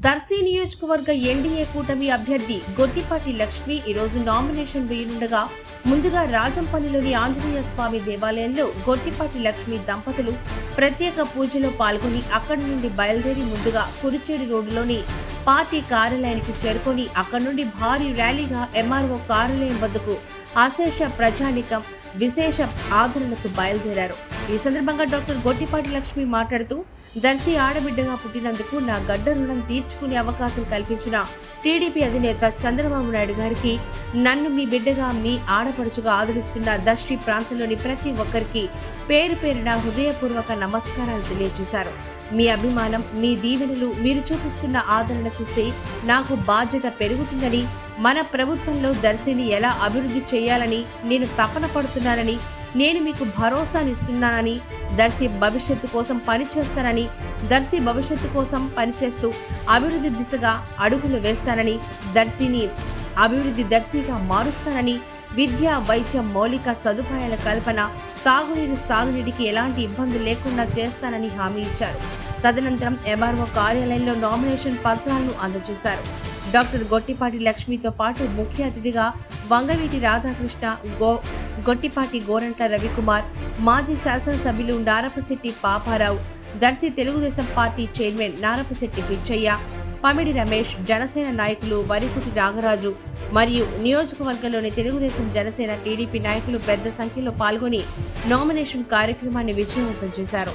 దర్శి నియోజకవర్గ ఎన్డీఏ కూటమి అభ్యర్థి గొట్టిపాటి లక్ష్మి ఈరోజు నామినేషన్ వేయనుండగా ముందుగా రాజంపల్లిలోని ఆంజనేయ స్వామి దేవాలయంలో గొట్టిపాటి లక్ష్మి దంపతులు ప్రత్యేక పూజలో పాల్గొని అక్కడి నుండి బయలుదేరి ముందుగా కురిచేడు రోడ్డులోని పార్టీ కార్యాలయానికి చేరుకొని అక్కడి నుండి భారీ ర్యాలీగా ఎంఆర్ఓ కార్యాలయం వద్దకు అశేష ప్రజానికం విశేష ఆదరణకు బయలుదేరారు. ఈ సందర్భంగా డాక్టర్ గొట్టిపాటి లక్ష్మి మాట్లాడుతూ, దర్శి ఆడబిడ్డగా పుట్టినందుకు నా గడ్డ రుణం తీర్చుకునే అవకాశం కల్పించిన టీడీపీ అధినేత చంద్రబాబు నాయుడు గారికి, నన్ను మీ బిడ్డగా మీ ఆడపడుచుగా ఆదరిస్తున్న దర్శి ప్రాంతంలోని ప్రతి ఒక్కరికి పేరు పేరున హృదయపూర్వక నమస్కారాలు తెలియజేశారు. మీ అభిమానం, మీ దీవెనలు, మీరు చూపిస్తున్న ఆదరణ చూస్తే నాకు బాధ్యత పెరుగుతుందని, మన ప్రభుత్వంలో దర్శిని ఎలా అభివృద్ధి చేయాలని నేను తపన పడుతున్నానని, నేను మీకు భరోసానిస్తున్నానని, దర్శి భవిష్యత్తు కోసం పనిచేస్తానని, దర్శి భవిష్యత్తు కోసం పనిచేస్తూ అభివృద్ధి దిశగా అడుగులు వేస్తానని, దర్శిని అభివృద్ధి దర్శిగా మారుస్తానని, విద్య, వైద్య మౌలిక సదుపాయాల కల్పన, తాగునీరు, సాగునీటికి ఎలాంటి ఇబ్బంది లేకుండా చేస్తానని హామీ ఇచ్చారు. తదనంతరం ఎంఆర్ఓ కార్యాలయంలో నామినేషన్ పత్రాలను అందజేశారు. డాక్టర్ గొట్టిపాటి లక్ష్మితో పాటు ముఖ్య అతిథిగా వంగవీటి రాధాకృష్ణ, గొట్టిపాటి గోరంట్ల రవికుమార్, మాజీ శాసనసభ్యులు నారపశెట్టి పాపారావు, దర్శి తెలుగుదేశం పార్టీ చైర్మన్ నారపశెట్టి పిచ్చయ్య, పమిడి రమేష్, జనసేన నాయకులు వరికుటి నాగరాజు మరియు నియోజకవర్గంలోని తెలుగుదేశం, జనసేన, టీడీపీ నాయకులు పెద్ద సంఖ్యలో పాల్గొని నామినేషన్ కార్యక్రమాన్ని విజయవంతం చేశారు.